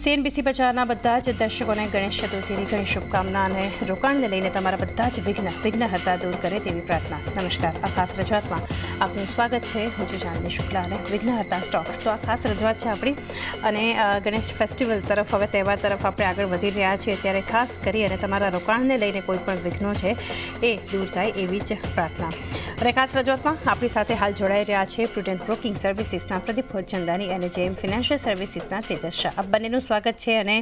CNBC બજારના બધા જ દર્શકોને ગણેશ ચતુર્થીની ઘણી શુભકામના અને રોકાણને લઈને તમારા બધા જ વિઘ્નહર્તા દૂર કરે તેવી પ્રાર્થના. નમસ્કાર. આ ખાસ રજૂઆતમાં આપનું સ્વાગત છે. હું છું ચાંદની શુક્લા અને વિઘ્નહર્તા સ્ટોક્સ. તો આ ખાસ રજૂઆત છે આપણી અને ગણેશ ફેસ્ટિવલ તરફ, હવે તહેવાર તરફ આપણે આગળ વધી રહ્યા છીએ, ત્યારે ખાસ કરી અને તમારા રોકાણને લઈને કોઈ પણ વિઘ્નો છે એ દૂર થાય એવી જ પ્રાર્થના. અને ખાસ રજૂઆતમાં આપણી સાથે હાલ જોડાઈ રહ્યા છે પ્રુડન્ટ બ્રોકિંગ સર્વિસીસના પ્રદીપ ભોજચંદાની અને જેમ ફિનાન્શિયલ સર્વિસીસના તેજસ શાહ. આ બંનેનું સ્વાગત છે અને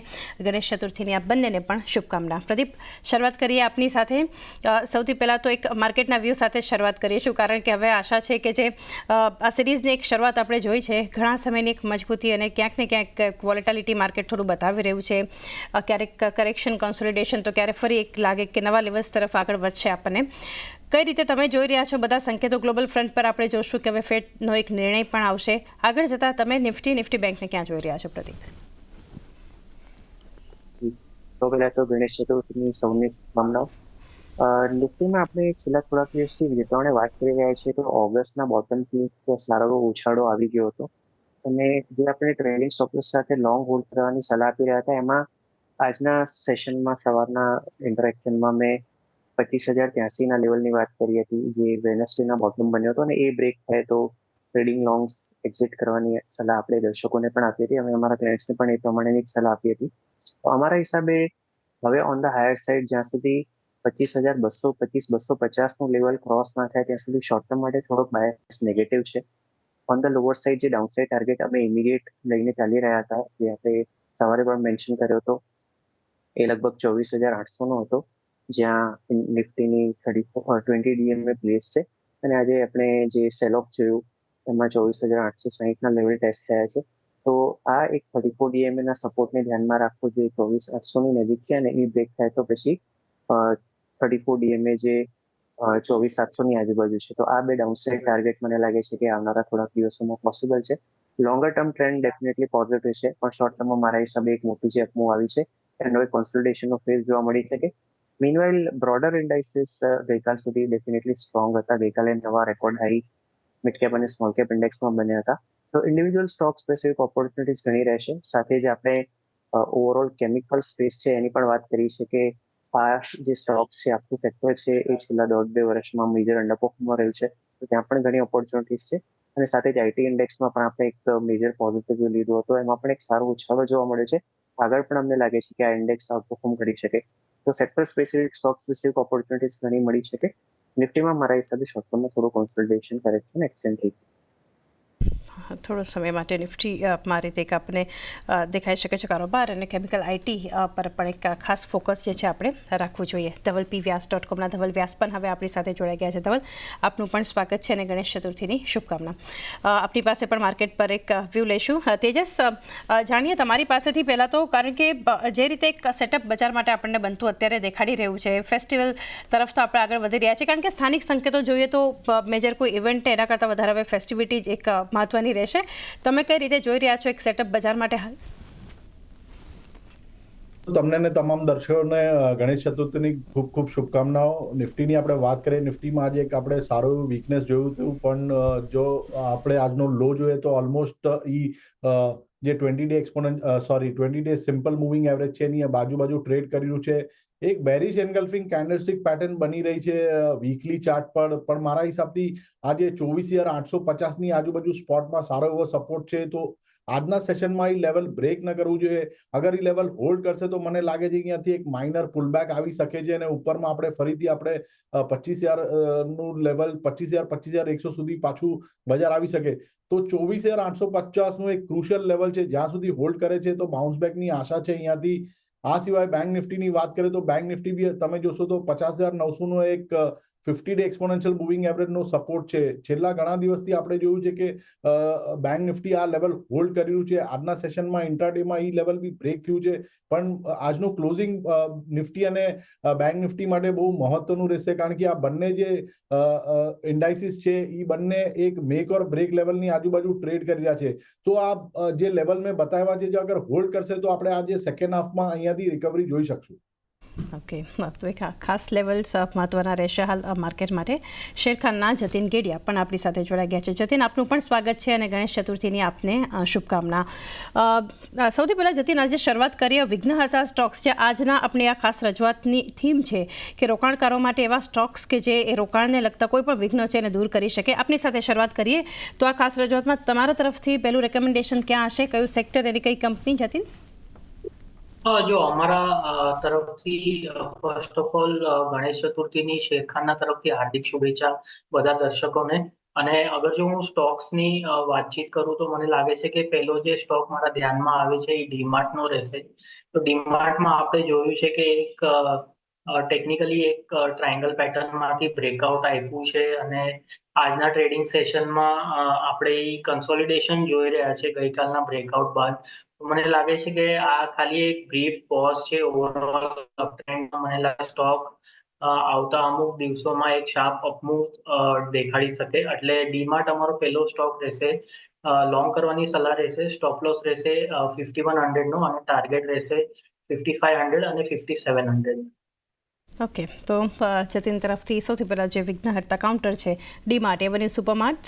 ગણેશ ચતુર્થીની આ બંનેને પણ શુભકામના. પ્રદીપ, શરૂઆત કરીએ આપની સાથે. સૌથી પહેલાં તો એક માર્કેટના વ્યૂ સાથે શરૂઆત કરીશું, કારણ કે હવે આશા છે કે જે આ સિરીઝની એક શરૂઆત આપણે જોઈ છે, ઘણા સમયની એક મજબૂતી અને ક્યાંક ને ક્યાંક વોલેટિલિટી માર્કેટ થોડું બતાવી રહ્યું છે. ક્યારેક કરેક્શન, કોન્સોલિડેશન, તો ક્યારેક ફરી એક લાગે કે નવા લેવલ્સ તરફ આગળ વધશે. આપણને કઈ રીતે તમે જોઈ રહ્યા છો બધા સંકેતો? ગ્લોબલ ફ્રન્ટ પર આપણે જોશું કે હવે ફેડનો એક નિર્ણય પણ આવશે. આગળ જતાં તમે નિફ્ટી બેંકને ક્યાં જોઈ રહ્યા છો, પ્રદીપ? સૌ પહેલા તો ગણેશ ચતુર્થીની સૌની શુભકામનાઓ. નિફ્ટીમાં આપણે છેલ્લા થોડાક દિવસથી વિગતોને વાત કરી રહ્યા છીએ તો ઓગસ્ટના બોટમથી સારો ઉછાળો આવી ગયો હતો અને જે આપણે ટ્રેડિંગ સ્ટોપ સાથે લોંગ હોલ્ડ કરવાની સલાહ આપી રહ્યા હતા, એમાં આજના સેશનમાં સવારના ઇન્ટરેક્શનમાં મેં 25,083ના લેવલની વાત કરી હતી, જે વેનસડેના બોટમ બન્યો હતો અને એ બ્રેક થાય તો ટ્રેડિંગ લોંગ્સ એક્ઝિટ કરવાની સલાહ આપણે દર્શકોને પણ આપી હતી અને અમારા ક્લાયન્ટ્સને પણ એ પ્રમાણેની જ સલાહ આપી હતી. તો અમારા હિસાબે હવે ઓન ધ હાયર સાઇડ જ્યાં સુધી 25,250નું લેવલ ક્રોસ ના થાય ત્યાં સુધી શોર્ટ ટર્મ માટે થોડોક બાયસ નેગેટિવ છે. ઓન ધ લોઅર સાઇડ જે ડાઉનસાઇડ ટાર્ગેટ અમે ઇમિડિયેટ લઈને ચાલી રહ્યા હતા, જે આપણે સવારે પણ મેન્શન કર્યો હતો, એ લગભગ 24,800નો હતો, જ્યાં નિફ્ટીની 20 DMA પ્લેસ છે અને આજે આપણે જે સેલ ઓફ જોયું એમાં 24,860ના લેવલ ટેસ્ટ થયા છે. તો આ એક 34 DMAના સપોર્ટને ધ્યાનમાં રાખવું જોઈએ. 24,800ની નજીક છે અને એ બ્રેક થાય તો પછી 34 DMA જે 24,700ની આજુબાજુ છે. તો આ બે ડાઉનસાઇડ ટાર્ગેટ મને લાગે છે કે આવનારા થોડાક દિવસોમાં પોસિબલ છે. Longer term trend definitely positive છે, પણ શોર્ટ ટર્મમાં મારા હિસાબે એક મોટી જે અપમૂવ આવી છે એનો એક કોન્સોલિડેશનનો ફેઝ જોવા મળી શકે. મીનવાઇલ બ્રોડર ઇન્ડાઇસીસ ગઈકાલ સુધી ડેફિનેટલી સ્ટ્રોંગ હતા. ગઈકાલે નવા રેકોર્ડ હાઈ મિડ કેપ અને સ્મોલ કેપ ઇન્ડેક્સમાં બન્યા હતા. તો ઇન્ડિવિજ્યુઅલ સ્ટોક સ્પેસિફિક ઓપોર્ચ્યુનિટીઝ ઘણી રહેશે. સાથે જ આપણે ઓવરઓલ કેમિકલ સ્પેસ છે એની પણ વાત કરી છે કે આ જે સ્ટોક છે, આખું સેક્ટર છે, એ છેલ્લા 1.5-2 વર્ષમાં મેજર અંડરપરફોર્મમાં રહ્યું છે. તો ત્યાં પણ ઘણી ઓપોર્ચ્યુનિટીઝ છે અને સાથે જ આઈટી ઇન્ડેક્સમાં પણ આપણે એક મેજર પોઝિટિવ લીધો હતો, એમાં પણ એક સારો ઉછાળો જોવા મળે છે. આગળ પણ અમને લાગે છે કે આ ઇન્ડેક્સ આઉટપરફોર્મ કરી શકે. તો sector specific stock specific opportunities ઘણી મળી શકે. નિફ્ટીમાં મારા હિસાબે શોર્ટ ટર્મમાં થોડું કોન્સોલિડેશન કરેક્શન એક્સટેન્ડ થઈ. થોડો સમય માટે નિફ્ટી મારી રીતે એક આપણે દેખાઈ શકે છે કારોબાર અને કેમિકલ આઈટી પર પણ એક ખાસ ફોકસ જે છે આપણે રાખવું જોઈએ. ધવલ pvyas.comના ધવલ વ્યાસ પણ હવે આપણી સાથે જોડાઈ ગયા છે. ધવલ, આપનું પણ સ્વાગત છે અને ગણેશ ચતુર્થીની શુભકામના. આપણી પાસે પણ માર્કેટ પર એક વ્યૂ લઈશું. તેજસ, જાણીએ તમારી પાસેથી પહેલાં તો, કારણ કે જે રીતે એક સેટઅપ બજાર માટે આપણને બનતું અત્યારે દેખાડી રહ્યું છે, ફેસ્ટિવલ તરફ તો આપણે આગળ વધી રહ્યા છીએ, કારણ કે સ્થાનિક સંકેતો જોઈએ તો મેજર કોઈ ઇવેન્ટ એના કરતાં વધારે હવે ફેસ્ટિવિટી જ એક મહત્વની રહેશે. તમે કઈ રીતે જોઈ રહ્યા છો એક સેટઅપ બજાર માટે હાલ? તમને ને તમામ દર્શકોને ગણેશ ચતુર્થીની ખૂબ ખૂબ શુભકામનાઓ. નિફ્ટીની આપણે વાત કરીએ, નિફ્ટીમાં આજે એક આપણે સારું વીકનેસ જોયું હતું, પણ જો આપણે આજનો લો જોઈએ તો ઓલમોસ્ટ જે 20 ડે સિમ્પલ મૂવિંગ એવરેજ છે એની બાજુ ટ્રેડ કરી રહ્યું છે. એક બેરિશ એન્ગલ્ફિંગ કેન્ડલસ્ટિક પેટર્ન બની રહી છે વીકલી ચાર્ટ પર, પણ મારા હિસાબથી આજે 24,850ની આજુબાજુ સ્પોટમાં સારો એવો સપોર્ટ છે. તો આજના સેશનમાં એ લેવલ બ્રેક ન કરવું જોઈએ. અગર એ લેવલ હોલ્ડ કરશે તો મને લાગે છે કે અહીંયાથી એક માઇનર પુલબેક આવી શકે છે અને ઉપરમાં આપણે ફરીથી આપણે 25,000નું લેવલ 25,100 સુધી પાછું બજાર આવી શકે. તો 24,850નું એક ક્રુશિયલ લેવલ છે, જ્યાં સુધી હોલ્ડ કરે છે તો બાઉન્સ બેકની આશા છે અહીંયાથી. આ સિવાય બેંક નિફ્ટીની વાત કરીએ તો બેંક નિફ્ટી બી તમે જોશો તો 50,900નો એક 50 ડે એક્સપોનેન્શિયલ મૂવિંગ એવરેજનો સપોર્ટ છે. છેલ્લા ઘણા દિવસથી આપણે જોયું છે કે બેંક નિફ્ટી આ લેવલ હોલ્ડ કરી રહ્યું છે. આજના સેશનમાં ઇન્ટ્રાડેમાં એ લેવલ બી બ્રેક થયું છે, પણ આજનું ક્લોઝિંગ નિફ્ટી અને બેંક નિફ્ટી માટે બહુ મહત્વનું રહેશે, કારણ કે આ બંને જે ઇન્ડાઇસીસ છે એ બંને એક મેક ઓર બ્રેક લેવલની આજુબાજુ ટ્રેડ કરી રહ્યા છે. તો આ જે લેવલ મેં બતાવ્યા છે, જો અગર હોલ્ડ કરશે તો આપણે આજે સેકન્ડ હાફમાં અહીંયાથી રિકવરી જોઈ શકશું. ઓકે, તો એક ખાસ લેવલ્સ મહત્વના રહેશે હાલ માર્કેટ માટે. શેરખાનના જતીન ગેડિયા પણ આપણી સાથે જોડાઈ ગયા છે. જતીન, આપનું પણ સ્વાગત છે અને ગણેશ ચતુર્થીની આપને શુભકામના. સૌથી પહેલાં જતીન, આજે શરૂઆત કરીએ વિઘ્નહર્તા સ્ટોક્સ, જે આજના આપણી આ ખાસ રજૂઆતની થીમ છે કે રોકાણકારો માટે એવા સ્ટોક્સ કે જે એ રોકાણને લગતા કોઈ પણ વિઘ્નો છે એને દૂર કરી શકે. આપની સાથે શરૂઆત કરીએ તો આ ખાસ રજૂઆતમાં તમારા તરફથી પહેલું રેકમેન્ડેશન ક્યાં હશે, કયું સેક્ટર, એની કઈ કંપની, જતીન? જો અમારા તરફથી ફર્સ્ટ ઓફ ઓલ ગણેશ ચતુર્થીની શેરખાનના તરફથી હાર્દિક શુભેચ્છા બધા દર્શકોને. અને અગર જો હું સ્ટોક્સની વાતચીત કરું તો મને લાગે છે કે પહેલો જે સ્ટોક મારા ધ્યાનમાં આવે છે એ ડીમાર્ટનો રહેશે. તો ડીમાર્ટમાં આપણે જોયું છે કે એક ટેકનિકલી એક ટ્રાયંગલ પેટર્નમાંથી બ્રેકઆઉટ આપ્યું છે અને આજના ટ્રેડિંગ સેશનમાં આપણે કન્સોલિડેશન જોઈ રહ્યા છે ગઈકાલના બ્રેકઆઉટ બાદ. મને લાગે છે કે આ ખાલી એક બ્રીફ પોઝ છે ઓવરઓલ અપટ્રેન્ડમાં. મને લાગે સ્ટોક આવતા અમુક દિવસોમાં એક શાર્પ અપમૂવ દેખાડી શકે. એટલે ડીમાર્ટ અમારો પહેલો સ્ટોક રહેશે. લોંગ કરવાની સલાહ રહેશે. સ્ટોપ લોસ રહેશે 5100 નો અને ટાર્ગેટ રહેશે 5500 અને 5700. ઓકે, તો જતીન તરફથી સૌથી પહેલાં જે વિઘ્નહર્તા કાઉન્ટર છે ડીમાર્ટ, એવન્યુ સુપરમાર્ટ,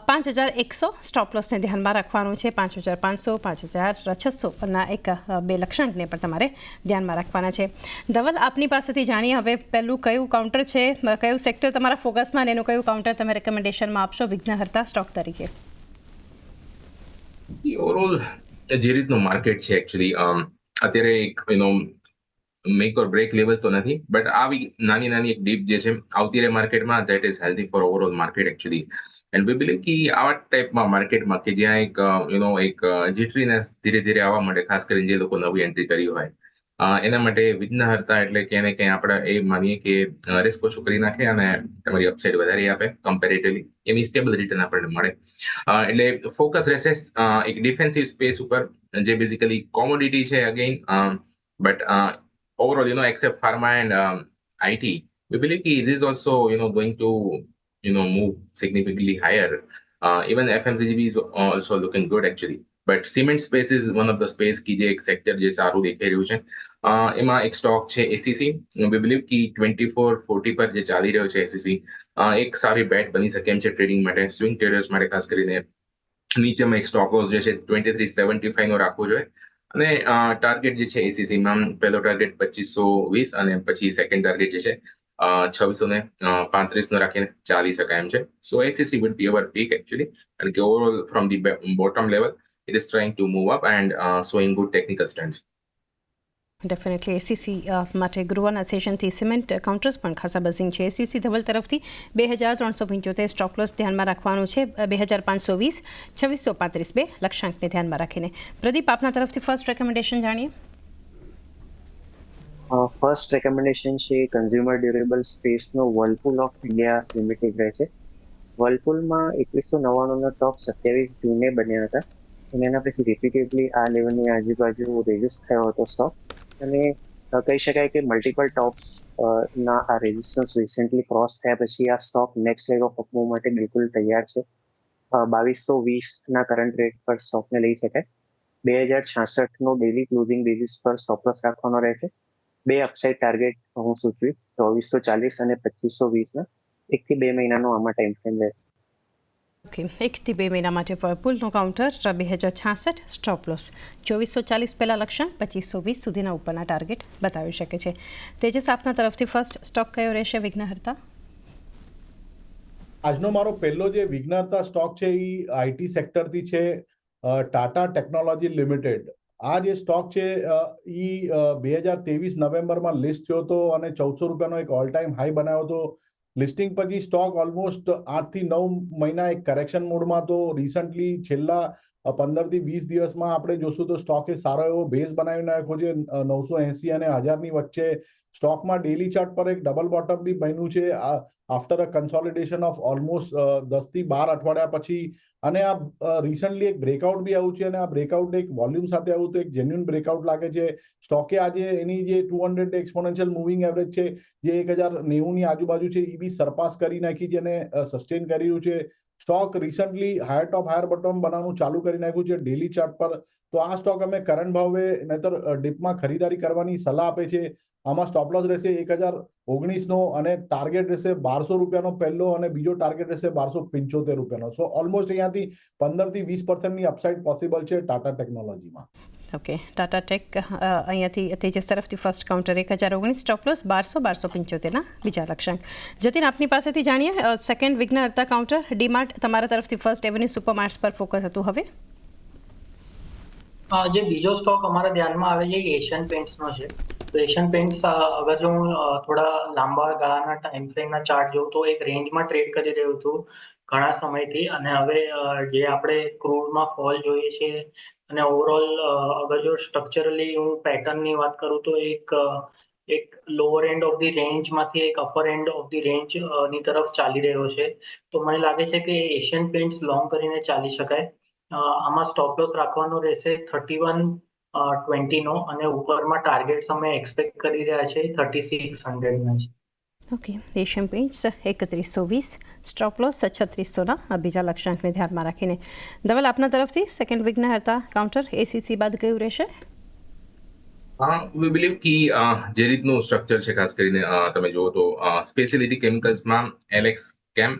5100 સ્ટોપ લોસને ધ્યાનમાં રાખવાનું છે. 5500, 5600 પરના એક બે લક્ષ્યાંકને પણ તમારે ધ્યાનમાં રાખવાના છે. ધવલ, આપની પાસેથી જાણીએ હવે પહેલું કયું કાઉન્ટર છે, કયું સેક્ટર તમારા ફોકસમાં અને એનું કયું કાઉન્ટર તમે રેકમેન્ડેશનમાં આપશો વિઘ્નહર્તા સ્ટોક તરીકે? ઓવરઓલ જે રીતનું માર્કેટ છે એકચ્યુઅલી અત્યારે એક મેક ઓર બ્રેક લેવલ તો નથી, બટ આવી નાની નાની એક ડીપ જે છે આવતી રહે માર્કેટમાં, that is healthy for overall market actually. And we believe કે આવા ટાઈપમાં માર્કેટમાં કે જ્યાં એક જીટરીનેસ ધીરે ધીરે આવવા માટે, ખાસ કરીને જે લોકો નવી એન્ટ્રી કરી હોય, એના માટે વિઘ્નહર્તા એટલે ક્યાંય ને ક્યાંય આપણે એ માનીએ કે રિસ્ક ઓછું કરી નાખે અને તમારી અપસાઇડ વધારી આપે કમ્પેરેટિવલી. એની સ્ટેબલ રિટર્ન આપણને મળે. એટલે ફોકસ રહેશે એક ડિફેન્સિવ સ્પેસ ઉપર, જે બેઝિકલી કોમોડિટી છે again. But overall, except pharma and IT, we believe that this is also, going to, move significantly higher. Even FMCG is also looking good actually. But cement space is one of the space ki je ek sector je saru દેખાઈ રહ્યું છે. એમાં એક stock છે ACC. We believe કે 2440 પર જે ચાલી રહ્યો છે ACC, એક સારી બેટ બની શકે એમ છે ટ્રેડિંગ માટે, સ્વિંગ ટ્રેડર્સ માટે ખાસ કરીને. નીચેમાં એક સ્ટોક લોસ જે છે 2375 નો રાખવો જોઈએ. અને ટાર્ગેટ જે છે એસીસીમાં પહેલો ટાર્ગેટ 2520 અને પછી સેકન્ડ ટાર્ગેટ જે છે 2635 નો રાખીને ચાલી શકાય એમ છે. સો ACC would be our peak actually, and overall from the bottom level it is trying to move up and showing good technical strength. Definitely ACC માટે ગૃહના સેશનથી સિમેન્ટ કાઉન્ટર્સ પણ ખાસા બઝિંગ છે. એસીસી ધવલ તરફથી 2375 સ્ટોક લોસ ધ્યાનમાં રાખવાનું છે. 2520, 2635 બે લક્ષ્યાંકને ધ્યાનમાં રાખીને. પ્રદીપ, આપના તરફથી ફર્સ્ટ રેકમેન્ડેશન જાણીએ. ફર્સ્ટ રેકમેન્ડેશન છે કન્ઝ્યુમર ડ્યુરેબલ સ્પેસનો વર્લપૂલ ઓફ ઇન્ડિયા લિમિટેડ રહે છે. વર્લપૂલમાં 2199નો ટોપ 27 જૂને બન્યા હતા અને એના પછી રિપીટેડલી આ લેવલની આજુબાજુ રેઝિસ્ટ થયો હતો સ્ટોક. અને કહી શકાય કે મલ્ટિપલ ટોપ્સ ના આ રેઝિસ્ટન્સ રિસેન્ટલી ક્રોસ થયા પછી આ stock next leg of up move માટે બિલકુલ તૈયાર છે. 2220ના કરંટ રેટ પર સ્ટોકને લઈ શકાય. 2066નો ડેલી ક્લોઝિંગ બેઝિસ પર સ્ટોપ લોસ રાખવાનો રહેશે. બે અપસાઇડ ટાર્ગેટ હું સૂચવીશ, 2440 અને 2520ના. 1 થી 2 મહિનાનો આમાં ટાઈમ ફ્રેમ રહેશે. ઓકે, 1 થી 2 મહિના માટે વર્લપૂલનો કાઉન્ટર 2066 સ્ટોપ લોસ 2440 પહેલાં લક્ષ્યાંક, 2520 સુધીના ઉપરના ટાર્ગેટ બતાવી શકે છે. તેજસ, આપના તરફથી ફર્સ્ટ સ્ટોક કયો રહેશે વિઘ્નહર્તા? આજનો મારો પહેલો જે વિઘ્નહર્તા સ્ટોક છે એ આઈટી સેક્ટરથી છે, ટાટા ટેકનોલોજી લિમિટેડ. આ જે સ્ટોક છે એ 2023 નવેમ્બરમાં લિસ્ટ થયો હતો અને 1400 રૂપિયાનો એક ઓલ ટાઈમ હાઈ બનાવ્યો હતો. લિસ્ટિંગ પછી સ્ટોક ઓલમોસ્ટ 8 થી 9 મહિના એક કરેક્શન મોડમાં. તો રિસન્ટલી છેલ્લા 15 થી 20 દિવસમાં આપણે જોશું તો સ્ટોકે સારો એવો બેઝ બનાવી નાખ્યો છે. 980 અને 1000ની વચ્ચે સ્ટોકમાં ડેલી ચાર્ટ પર એક ડબલ બોટમ બી બન્યું છે after a consolidation of almost 10 થી 12 અઠવાડિયા પછી. અને આ રિસન્ટલી એક બ્રેકઆઉટ બી આવ્યું છે અને આ બ્રેકઆઉટ એક વોલ્યુમ સાથે આવ્યું તો એક જેન્યુઅન બ્રેકઆઉટ લાગે છે. સ્ટોકે આજે એની જે 200 એક્સપોનેન્શિયલ મૂવિંગ એવરેજ છે જે 1090ની આજુબાજુ છે એ બી સરપાસ કરી નાખી છે અને સસ્ટેન કરી રહ્યું છે. સ્ટોક રિસન્ટલી હાયર ટોપ હાયર બોટમ બનાવવાનું ચાલુ કરી કરી નાખ્યું છે ડેલી ચાર્ટ પર, તો આ સ્ટોક અમે કરંટ ભાવે નહીતર ડીપમાં ખરીદારી કરવાની સલાહ આપે છે. આમાં સ્ટોપ લોસ રહેશે 1019નો અને ટાર્ગેટ રહેશે 1200 રૂપિયાનો પહેલો અને બીજો ટાર્ગેટ રહેશે 1275 રૂપિયાનો. સો ઓલમોસ્ટ અહીંયાથી 15 થી 20% અપસાઇડ પોસિબલ છે ટાટા ટેકનોલોજીમાં. ઓકે, ટાટા ટેક અહીંયાથી તેજસ તરફથી ફર્સ્ટ કાઉન્ટર 1019, સ્ટોપ લોસ 1275ના બીજા લક્ષ્યાંક. જતીન, આપની પાસેથી જાણીએ સેકન્ડ વિઘ્ન હર્તા કાઉન્ટર ડીમાર્ટ તમારા તરફથી ફર્સ્ટ એવન્યુ સુપરમાર્ટ્સ પર ફોકસ હતું. હવે જે બીજો સ્ટોક અમારા ધ્યાનમાં આવે છે એશિયન પેન્ટ્સનો છે. તો એશિયન પેન્ટ્સ અગર જો હું થોડા લાંબા ગાળાના ટાઈમ ફ્રેમના ચાર્ટ જોઉં તો એક રેન્જમાં ટ્રેડ કરી રહ્યું હતું ઘણા સમયથી, અને હવે જે આપણે ક્રૂડમાં ફોલ જોઈએ છે અને ઓવરઓલ અગર જો સ્ટ્રક્ચરલી હું પેટર્નની વાત કરું તો એક લોઅર એન્ડ ઓફ ધી રેન્જમાંથી એક upper end of the range ની તરફ ચાલી રહ્યો છે. તો મને લાગે છે કે એશિયન પેન્ટ્સ લોંગ કરીને ચાલી શકાય. આમાં સ્ટોપ લોસ રાખવાનો રહેશે 3120નો અને ઉપરમાં ટાર્ગેટ્સ અમે એક્સપેક્ટ કરી રહ્યા છે 3600ના છે. Okay, Asian Paints 3120, stop loss 3600ના બીજા લક્ષ્યાંકને ધ્યાનમાં રાખીને. ધવલ, આપના તરફથી સેકન્ડ વિઘ્ન હર્તા કાઉન્ટર એસીસી બાદ કયું રહેશે? વી બિલીવ કે જે રીતનું સ્ટ્રક્ચર છે ખાસ કરીને તમે જુઓ તો સ્પેશિયલિટી કેમિકલ્સમાં એલેક્સ કેમ,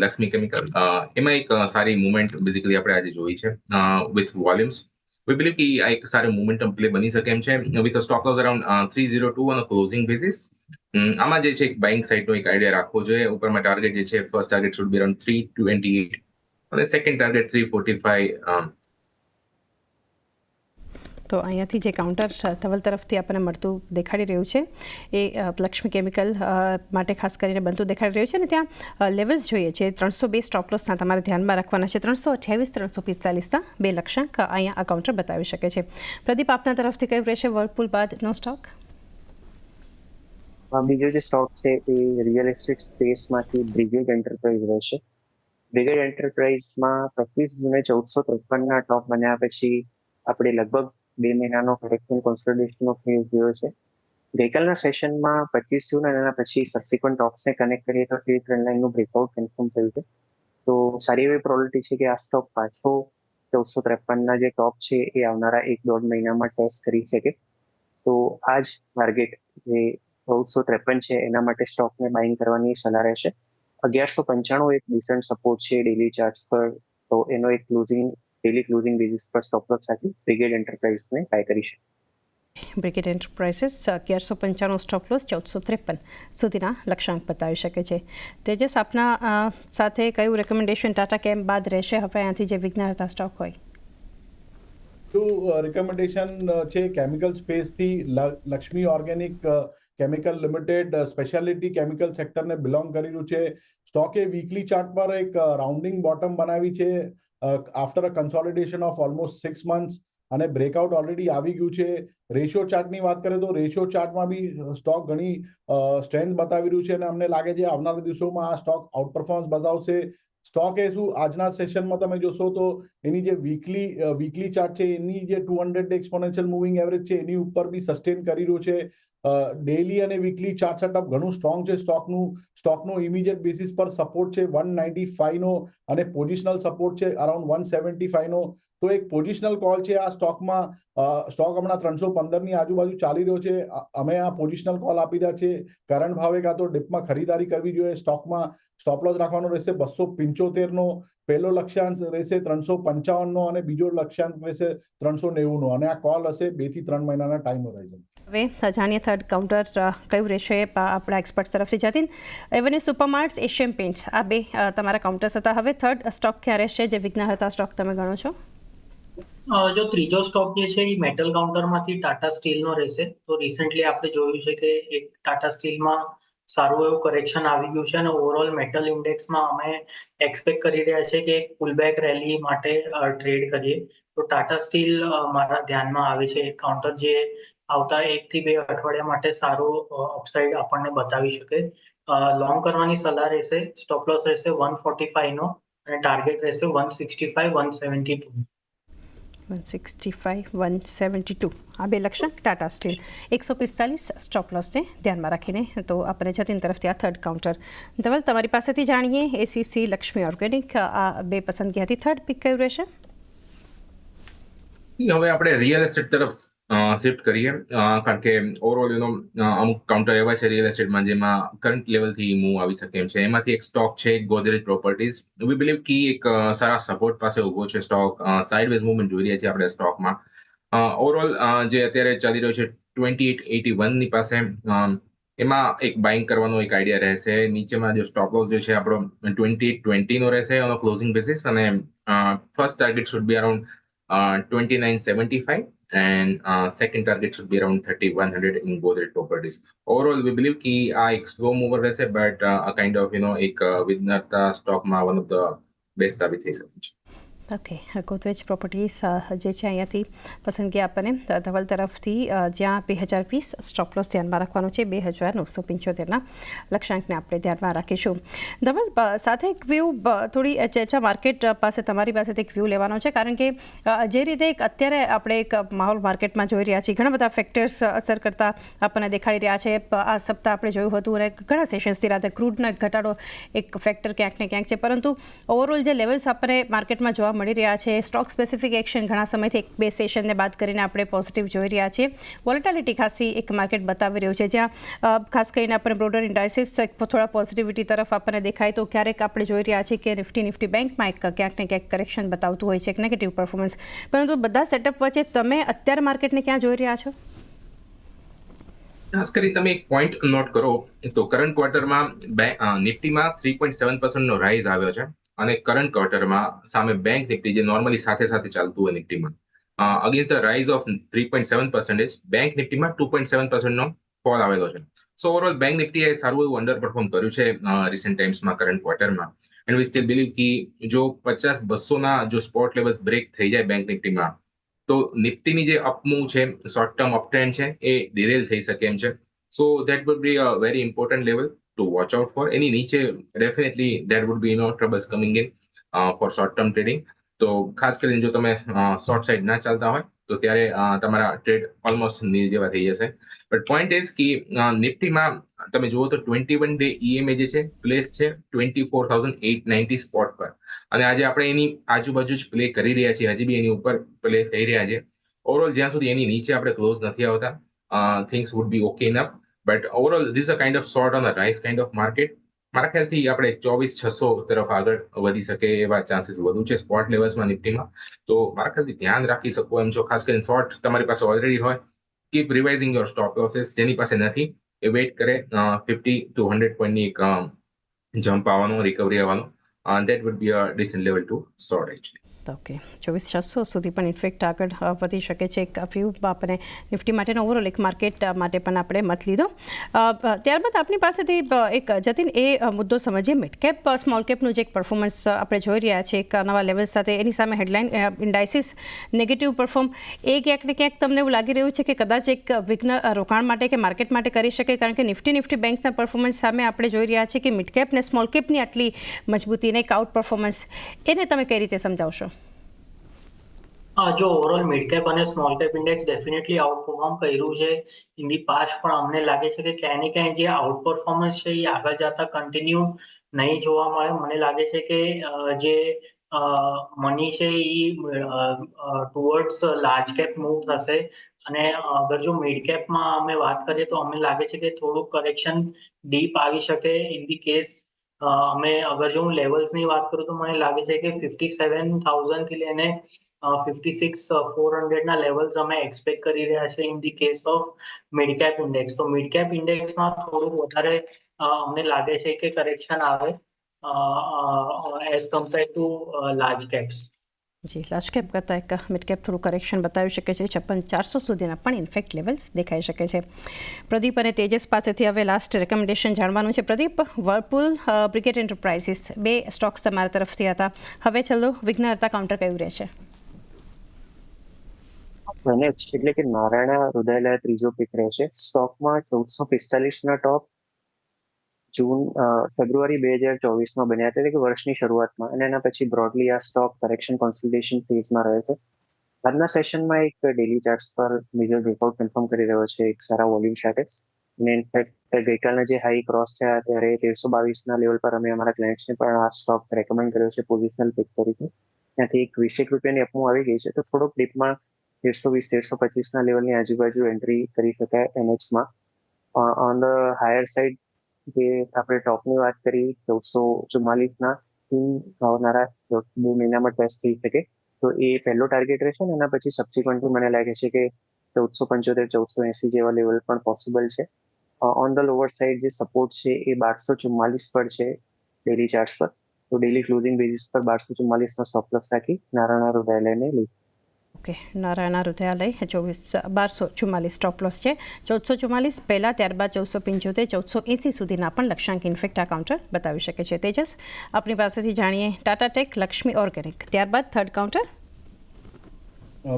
લક્ષ્મી કેમિકલ, એમાં એક સારી મુવમેન્ટ બેઝિકલી આપણે આજે જોઈ છે વિથ વોલ્યુમ્સ. વી બિલીવ કે આ એક સારી મોમેન્ટમ પ્લે બની શકે એમ છે with stop loss around 302 on closing basis. આમાં જે છે એક બાઇંગ સાઇડનો એક આઈડિયા રાખવો જોઈએ. ઉપરમાં ટાર્ગેટ જે છે first target should be around 328 અને સેકન્ડ ટાર્ગેટ 345. તો અહીંયાથી જે કાઉન્ટર ધવલ તરફથી આપણને મળતું દેખાડી રહ્યું છે એ લક્ષ્મી કેમિકલ માટે ખાસ કરીને બનતું દેખાડી રહ્યું છે, અને ત્યાં લેવલ્સ જોઈએ છે 302 સ્ટોપ લોસના તમારે ધ્યાનમાં રાખવાના છે. 328, 345ના બે લક્ષ્યાંક અહીંયા આ કાઉન્ટર બતાવી શકે છે. પ્રદીપ, આપના તરફથી કયું રહેશે વર્લપુલ બાદનો સ્ટોક? બીજો જે સ્ટોક છે એ રિયલ એસ્ટેટ સ્પેસમાંથી બ્રિગેડ એન્ટરપ્રાઇઝ રહેશે. બ્રિગેડ એન્ટરપ્રાઇઝમાં 25 જૂને 1453ના ટોપ બન્યા પછી આપણે લગભગ 2 મહિનાનો કરેક્શન કોન્સોલિડેશનનો ફેઝ જોયો છે. ગઈકાલના સેશનમાં 25 જૂન અને એના પછી સબસિક્વન્ટ ટોપ્સને કનેક્ટ કરીએ તો એ ટ્રેન્ડ લાઇનનું બ્રેકઆઉટ કન્ફર્મ થયું છે. તો સારી એવી પ્રોબેબિલિટી છે કે આ સ્ટોક પાછો 1453ના જે ટોપ છે એ આવનારા 1-1.5 મહિનામાં ટેસ્ટ કરી શકે. તો આ જ ટાર્ગેટ જે 1453 છે એના માટે સ્ટોકને બાઇંગ કરવાની સલાહ રહેશે. 1195 એક ડિસન્ટ સપોર્ટ છે ડેલી ચાર્ટ્સ પર, તો એનો એક ડેલી ક્લોઝિંગ બેઝિસ પર સ્ટોપ લોસ સાથે બ્રિગેડ એન્ટરપ્રાઇઝને બાય કરી શકે. બ્રિગેડ એન્ટરપ્રાઇઝિસ 1195 સ્ટોપ લોસ 1453 સુધીના લક્ષ્યાંક બતાવી શકે છે. તેજસ, આપના સાથે કયું રેકમેન્ડેશન ટાટા કેમ બાદ રહેશે હવે અહીંયાથી જે વિઘ્ન હર્તા સ્ટોક હોય? તો રિકમેન્ડેશન છે કેમિકલ સ્પેસથી Laxmi organic chemical limited speciality chemical સેક્ટરને બિલોંગ કરી રહ્યું છે. સ્ટોકે વીકલી ચાર્ટ પર એક રાઉન્ડિંગ બોટમ બનાવી છે after a consolidation of almost 6 months અને બ્રેકઆઉટ ઓલરેડી આવી ગયું છે. રેશિયો ચાર્ટની વાત કરીએ તો રેશિયો ચાર્ટમાં બી સ્ટોક ઘણી સ્ટ્રેન્થ બતાવી રહ્યું છે અને અમને લાગે છે આવનારા દિવસોમાં આ સ્ટોક આઉટ પરફોર્મન્સ બતાવશે. સ્ટોક એ શું આજના સેશનમાં તમે જોશો તો એની જે વીકલી ચાર્ટ છે એની જે 200 એક્સપોનેન્શિયલ મૂવિંગ એવરેજ છે એની ઉપર બી સસ્ટેન કરી રહ્યો છે. ડેલી અને વીકલી ચાર્ટ સેટઅપ ઘણું સ્ટ્રોંગ છે. સ્ટોકનો ઇમિડિયેટ બેસિસ પર સપોર્ટ છે 195નો અને પોઝિશનલ સપોર્ટ છે અરાઉન્ડ 175નો. તો એક પોઝિશનલ કોલ છે આ સ્ટોકમાં. સ્ટોક હમણાં 315ની આજુબાજુ ચાલી રહ્યો છે. અમે આ પોઝિશનલ કોલ આપી રહ્યા છે. કરંટ ભાવે કાં તો ડિપમાં ખરીદારી કરવી જોઈએ. સ્ટોકમાં સ્ટોપ લોસ રાખવાનો રહેશે 275નો, પહેલો લક્ષ્યાંક રહેશે 355નો અને બીજો લક્ષ્યાંક રહેશે 390નો, અને આ કોલ હશે 2 થી 3 મહિનાના ટાઈમ હોરાઇઝન. હવે જાણીએ થર્ડ કાઉન્ટર કયું રહેશે આપણા એક્સપર્ટ તરફથી. જતીન, એવન્યુ સુપરમાર્ટ્સ, એશિયન પેઇન્ટ્સ આ બે તમારા કાઉન્ટર્સ હતા. હવે થર્ડ સ્ટોક ક્યાં રહેશે જે વિઘ્ન હર્તા સ્ટોક તમે ગણો છો? જો ત્રીજો સ્ટોક જે છે એ મેટલ કાઉન્ટરમાંથી ટાટા સ્ટીલનો રહેશે. તો રિસેન્ટલી આપણે જોયું છે કે એક ટાટા સ્ટીલમાં સારું એવું કરેક્શન આવી ગયું છે અને ઓવરઓલ મેટલ ઇન્ડેક્સમાં અમે એક્સપેક્ટ કરી રહ્યા છે કે એક પુલબેક રેલી માટે ટ્રેડ કરીએ. તો ટાટા સ્ટીલ મારા ધ્યાનમાં આવે છે એક કાઉન્ટર જે આવતા 1 થી 2 અઠવાડિયા માટે સારો અપસાઇડ આપણને બતાવી શકે. લોંગ કરવાની સલાહ રહેશે. સ્ટોપ લોસ રહેશે 145નો અને ટાર્ગેટ રહેશે 165, 172. 165, 172 આ બે લક્ષ્યાંક ટાટા સ્ટીલ. 145 સ્ટોપ લોસને ધ્યાનમાં રાખીને તો આપણે જતીન તરફથી આ થર્ડ કાઉન્ટર. ધવલ, તમારી પાસેથી જાણીએ એસીસી, લક્ષ્મી ઓર્ગેનિક આ બે પસંદગી હતી. થર્ડ પિક કયું રહેશે? હવે આપણે રિયલ એસ્ટેટ તરફ શિફ્ટ કરીએ કારણ કે ઓવરઓલ અમુક કાઉન્ટર એવા છે રિયલ એસ્ટેટમાં જેમાં કરંટ લેવલથી મૂવ આવી શકે એમ છે. એમાંથી એક સ્ટોક છે ગોદરેજ પ્રોપર્ટીઝ. વી બિલીવ કે એક સારા સપોર્ટ પાસે ઉભો છે સ્ટોક. સાઇડવેઝ મૂવમેન્ટ જોઈ રહ્યા છીએ આપણે સ્ટોકમાં. ઓવરઓલ જે અત્યારે ચાલી રહ્યો છે 2881 ની પાસે, એમાં એક બાઇંગ કરવાનો એક આઈડિયા રહેશે. નીચેમાં જે સ્ટોપ લોસ જે છે આપણો 2820 નો રહેશે ઓન ક્લોઝિંગ બેસિસ, અને first target should be around 2975 and second target should be around 3100 in Godrej Properties. Overall, we believe ki આ એક સ્લો મૂવર રહેશે, but a kind of એક વિનરતા સ્ટોકમાં વન ઓફ ધ બેસ્ટ સાબિત થઈ શકે છે. ઓકે, ગોદરેજ પ્રોપર્ટીઝ જે છે અહીંયાથી પસંદગી આપણને ધવલ તરફથી, જ્યાં 2020 સ્ટોપ લોસ ધ્યાનમાં રાખવાનો છે, 2975ના લક્ષ્યાંકને આપણે ધ્યાનમાં રાખીશું. ધવલ, સાથે એક વ્યૂ, થોડી ચર્ચા માર્કેટ પાસે તમારી પાસેથી એક વ્યૂ લેવાનો છે, કારણ કે જે રીતે એક અત્યારે આપણે એક માહોલ માર્કેટમાં જોઈ રહ્યા છીએ, ઘણા બધા ફેક્ટર્સ અસર કરતા આપણને દેખાડી રહ્યા છે. આ સપ્તાહ આપણે જોયું હતું અને ઘણા સેશન્સથી રાતે ક્રૂડનો ઘટાડો એક ફેક્ટર ક્યાંક ને ક્યાંક છે, પરંતુ ઓવરઓલ જે લેવલ્સ આપણને માર્કેટમાં જોવા મળી રહ્યા છે, સ્ટોક સ્પેસિફિક એક્શન ઘણા સમયથી 1-2 સેશનને બાદ કરીને આપણે પોઝિટિવ જોઈ રહ્યા છીએ. વોલેટિલિટી ખાસી એક માર્કેટ બતાવી રહ્યું છે, જ્યાં ખાસ કરીને આપણે બ્રોડર ઇન્ડાઇસિસ થોડા પોઝિટિવિટી તરફ આપણને દેખાય તો ક્યારેક આપણે જોઈ રહ્યા છીએ કે નિફ્ટી બેંકમાં એક ક્યાંક ને ક્યાંક કરેક્શન બતાવતું હોય છે, એક નેગેટિવ પરફોર્મન્સ. પરંતુ બધા સેટઅપ વચ્ચે તમે અત્યારે માર્કેટને ક્યાં જોઈ રહ્યા છો? ખાસ કરી તમે એક પોઈન્ટ નોટ કરો તો કરંટ ક્વાર્ટરમાં નિફ્ટીમાં 3.7% નો રાઇઝ આવ્યો છે, અને કરંટ ક્વાર્ટરમાં સામે બેંક નિફ્ટી જે નોર્મલી સાથે ચાલતું હોય નિફ્ટીમાં, against the rise of 3.7%, bank નિફ્ટીમાં 2.7% નો ફોલ આવેલો છે. સો ઓવરઓલ બેંક નિફ્ટીએ સારું એવું અંડર પરફોર્મ કર્યું છે રિસન્ટ ટાઈમ્સમાં કરંટ ક્વાર્ટરમાં. એન્ડ વી સ્ટીલ બિલીવ કે જો 50-200 ના જો સ્પોટ લેવલ્સ બ્રેક થઈ જાય બેંક નિફ્ટીમાં, તો નિફ્ટીની જે અપમૂવ છે, શોર્ટ ટર્મ અપટ્રેન્ડ છે, એ ડિરેલ થઈ શકે એમ છે. So that would be a very important level to watch out for. એની નીચે definitely there would be troubles coming in for short term trading. તો ખાસ કરીને જો તમે શોર્ટ સાઇડ ના ચાલતા હોય તો ત્યારે તમારા ટ્રેડ ઓલમોસ્ટ નીલ જેવા થઈ જશે. બટ પોઈન્ટ ઇઝ કે નિફ્ટીમાં તમે જુઓ તો 21 ડે EMA જે છે પ્લેસ છે 24,890 સ્પોટ પર, અને આજે આપણે એની આજુબાજુ જ પ્લે કરી રહ્યા છીએ, હજી બી એની ઉપર પ્લે થઈ રહ્યા છે. ઓવરઓલ જ્યાં સુધી એની નીચે આપણે ક્લોઝ નથી આવતા, things would be okay enough. But overall this a kind of short on a rise kind of market. મારા ખ્યાલથી આપણે 24,600 તરફ આગળ વધી શકે એવા ચાન્સીસ વધુ છે સ્પોટ લેવલ્સમાં નિફ્ટીમાં. તો મારા ખ્યાલથી ધ્યાન રાખી શકો એમ છો. ખાસ કરીને શોર્ટ તમારી પાસે ઓલરેડી હોય, કીપ રિવાઇઝિંગ યોર સ્ટોપ લોસીસ. જેની પાસે નથી એ વેઇટ કરે 50 to 100 પોઈન્ટની એક જમ્પ આવવાનો, રિકવરી આવવાનો. That would be a decent level to sort actually. Okay, 24,600 સુધી પણ ઇન્ફેક્ટ આગળ વધી શકે છે. એક વ્યૂ આપણે નિફ્ટી માટેનો ઓવરઓલ એક માર્કેટ માટે પણ આપણે મત લીધો. ત્યારબાદ આપની પાસેથી એક જતીન એ મુદ્દો સમજીએ, મિડ કેપ સ્મોલ કેપનું જે એક પરફોર્મન્સ આપણે જોઈ રહ્યા છીએ એક નવા લેવલ સાથે, એની સામે હેડલાઇન ઇન્ડાઇસિસ નેગેટિવ પરફોર્મ, એ ક્યાંક ને ક્યાંક તમને એવું લાગી રહ્યું છે કે કદાચ એક વિઘ્ન રોકાણ માટે કે માર્કેટ માટે કરી શકે? કારણ કે નિફ્ટી બેંકના પરફોર્મન્સ સામે આપણે જોઈ રહ્યા છીએ કે મિડ કેપ ને સ્મોલ કેપની આટલી મજબૂતીને એક આઉટ પરફોર્મન્સ, એને તમે કઈ રીતે સમજાવશો? જો ઓવરઓલ મિડ કેપ અને small cap index definitely outperform કર્યું છે ઇન ધી પાસ્ટ, પણ અમને લાગે છે કે ક્યાંય ને ક્યાંય જે આઉટ પરફોર્મન્સ છે એ આગળ જતા કન્ટિન્યુ નહીં જોવા મળે. મને લાગે છે કે જે મની છે એ ટુવર્ડ્સ લાર્જ કેપ મૂવ થશે, અને અગર જો મિડ કેપમાં અમે વાત કરીએ તો અમને લાગે છે કે થોડુંક કરેક્શન ડીપ આવી શકે. ઇન ધી કેસ અમે અગર જો હું લેવલ્સની વાત કરું તો મને લાગે છે કે 57,000 થી લઈને 56,400 ના લેવલ્સ અમે એક્સપેક્ટ કરી રહ્યા છે in the case of mid cap index. તો મિડ કેપ ઇન્ડેક્સમાં થોડું વધારે અમને લાગે છે કે કરેક્શન આવે as compare to large caps. જી, લાર્જ કેપ કરતાં એક મિડ કેપ થોડું કરેક્શન બતાવી શકે છે. 56,400 સુધીના પણ ઇન્ફેક્ટ લેવલ્સ દેખાઈ શકે છે. પ્રદીપ અને તેજસ પાસેથી હવે લાસ્ટ રેકમેન્ડેશન જાણવાનું છે. પ્રદીપ, વર્લપૂલ, બ્રિગેડ એન્ટરપ્રાઇઝિસ, 2 સ્ટોક્સ તમારા તરફથી હતા. હવે છેલ્લો વિઘ્નહર્તા કાઉન્ટર કયું રહેશે? એટલે કે નારાયણ હૃદયલય ત્રીજો પિક રહેશે. સ્ટોકમાં 1445 ના ટોપ ફેબ્રુઆરી 2024માં બન્યા હતા, એટલે કે વર્ષની શરૂઆતમાં, અને એના પછી બ્રોડલી આ સ્ટોક કરેક્શન કોન્સોલિડેશન ફેઝમાં રહે છે. આજના સેશનમાં એક ડેલી ચાર્ટ્સ પર મેજર બ્રેકઆઉટ કન્ફર્મ કરી રહ્યો છે એક સારા વોલ્યુમ સાથે. અને ઇનફેક્ટ ગઈકાલના જે હાઈ ક્રોસ થયા ત્યારે 1322ના લેવલ પર અમે અમારા ક્લાયન્ટ્સને પણ આ સ્ટોક રેકમેન્ડ કર્યો છે પોઝિશનલ પિક તરીકે. ત્યાંથી એક 20 રૂપિયાની અપમૂવ આવી ગઈ છે, તો થોડોક ડીપમાં 1,320-1,325ના લેવલની આજુબાજુ એન્ટ્રી કરી શકાય NH માં. ઓન ધ હાયર સાઈડ જે આપણે ટોપની વાત કરી 1,444ના આવનારા 2 મહિનામાં ટેસ્ટ થઈ શકે, તો એ પહેલો ટાર્ગેટ રહેશે ને એના પછી સબસિક્વન્ટલી મને લાગે છે કે 1,475-1,480 જેવા લેવલ પણ પોસિબલ છે. ઓન ધ લોઅર સાઈડ જે સપોર્ટ છે એ 1,244 પર છે ડેલી ચાર્ટ પર, તો ડેલી ક્લોઝિંગ બેઝિસ પર 1,244નો સ્ટોપ લોસ રાખી નારાયણ હૃદયાલયને લઈ. Okay, Narayan Hrudayalaya 1244 stop loss છે. 1444 પહેલાં, ત્યારબાદ 1475, 1480 સુધીના પણ લક્ષ્યાંક ઇન્ફેક્ટ આ કાઉન્ટર બતાવી શકે છે. તેજસ, આપણી પાસેથી જાણીએ ટાટા ટેક, લક્ષ્મી ઓર્ગેનિક, ત્યારબાદ થર્ડ કાઉન્ટર.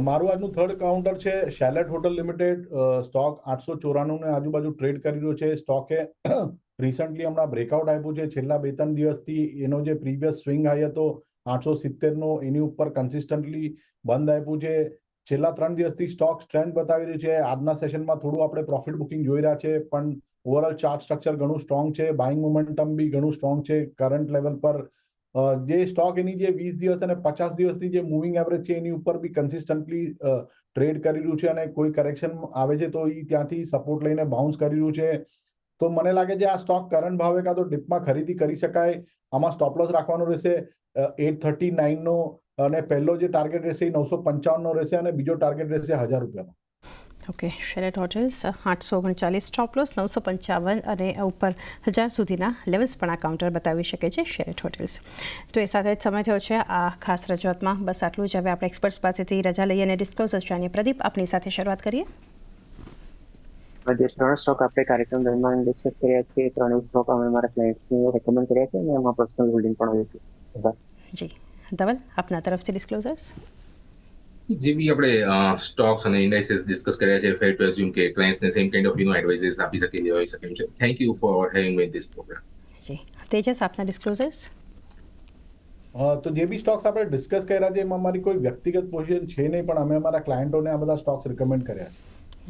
મારું આજનું થર્ડ કાઉન્ટર છે શેલેટ હોટલ લિમિટેડ. સ્ટોક 894 ને આજુબાજુ ટ્રેડ કરી રહ્યો છે. સ્ટોકે રિસન્ટલી હમણાં બ્રેકઆઉટ આપ્યું છે. છેલ્લા 2-3 દિવસથી એનો જે પ્રીવિયસ સ્વિંગ હાઈ હતો 870નો, એની ઉપર કન્સિસ્ટન્ટલી બંધ આપ્યું છે. છેલ્લા 3 દિવસથી સ્ટોક સ્ટ્રેન્થ બતાવી રહ્યું છે. આજના સેશનમાં થોડું આપણે પ્રોફિટ બુકિંગ જોઈ રહ્યા છે, પણ ઓવરઓલ ચાર્ટ સ્ટ્રક્ચર ઘણું સ્ટ્રોંગ છે. બાઇંગ મોમેન્ટમ બી ઘણું સ્ટ્રોંગ છે કરંટ લેવલ પર. જે સ્ટોક એની જે 20 દિવસ અને 50 દિવસની જે મૂવિંગ એવરેજ છે એની ઉપર બી કન્સિસ્ટન્ટલી ટ્રેડ કરી રહ્યું છે, અને કોઈ કરેક્શન આવે છે તો એ ત્યાંથી સપોર્ટ લઈને બાઉન્સ કરી રહ્યું છે. તો મને લાગે છે આ સ્ટોક કરંટ ભાવે કાં તો ડીપમાં ખરીદી કરી શકાય. આમાં સ્ટોપ લોસ રાખવાનો રહેશે 839નો, અને પહેલો જે ટાર્ગેટ રહેશે એ 955નો રહેશે, અને બીજો ટાર્ગેટ રહેશે 1,000 રૂપિયાનો. Okay, chalet hotels 839 stop loss, 955 અને ઉપર 1,000 સુધીના લેવલ્સ પણ આ કાઉન્ટર બતાવી શકે છે શેલેટ હોટેલ્સ. તો એ સાથે જ સમય થયો છે આ ખાસ રજૂઆતમાં. બસ આટલું જ. હવે આપણે એક્સપર્ટ્સ પાસેથી રજા લઈએ અને ડિસ્ક્લોઝર જાણીએ. પ્રદીપ, આપની સાથે શરૂઆત કરીએ. જે 3 સ્ટોક આપણે કાર્યક્રમ દરમિયાન ડિસ્કસ કર્યા છે, એ 3 સ્ટોક અમે અમારા ક્લાયન્ટ્સને રેકમેન્ડ કર્યા છે, અને એમાં પર્સનલ હોલ્ડિંગ પણ હોય છે. જી ધવલ, આપના તરફથી ડિસ્ક્લોઝર્સ. જે બી આપણે સ્ટોક્સ અને ઇન્ડાઇસીસ ડિસ્કસ કર્યા છે, ફેર ટુ એઝ્યુમ કે ક્લાયન્ટ્સને સેમ કાઇન્ડ ઓફ એડવાઇઝીસ આપી શકે હોઈ શકે છે. Thank you for having me this program. Ji Tejas, આપના ડિસ્ક્લોઝર્સ. તો જે બી સ્ટોક્સ આપણે ડિસ્કસ કર્યા છે એમાં મારી કોઈ વ્યક્તિગત પોઝિશન છે નહીં, પણ અમે અમારા ક્લાયન્ટોને આ બધા સ્ટોક્સ રિકમેન્ડ કર્યા છે.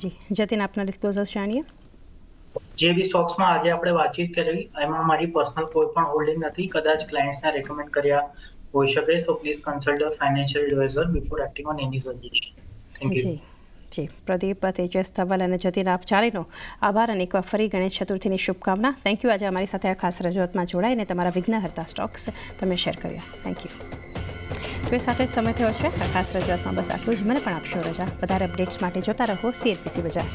જી જતીન, આપના ડિસ્ક્લોઝર્સ જાણીએ. જે બી સ્ટોક્સમાં આજે આપણે વાતચીત કરી એમાં મારી પર્સનલ કોઈ પણ હોલ્ડિંગ નથી. કદાચ ક્લાયન્ટ્સને રેકમેન્ડ કર્યા હોઈ શકે, so please consult a financial advisor before acting on any suggestion. Thank you. Ji Pradeep, Tejas, Dhaval અને જતીન, આપ ચારેયનો આભાર, અને એકવાર ફરી ગણેશ ચતુર્થીની શુભકામના. થેન્ક યુ આજે અમારી સાથે આ ખાસ રજૂઆતમાં જોડાઈને તમારા વિઘ્નહર્તા સ્ટોક્સ તમે શેર કર્યા. Thank you. તો એ સાથે જ સમય થયો છે આ ખાસ રજૂઆતમાં. બસ આટલું જ. મને પણ આપશો રજા. વધારે અપડેટ્સ માટે જોતા રહો CNBC બજાર.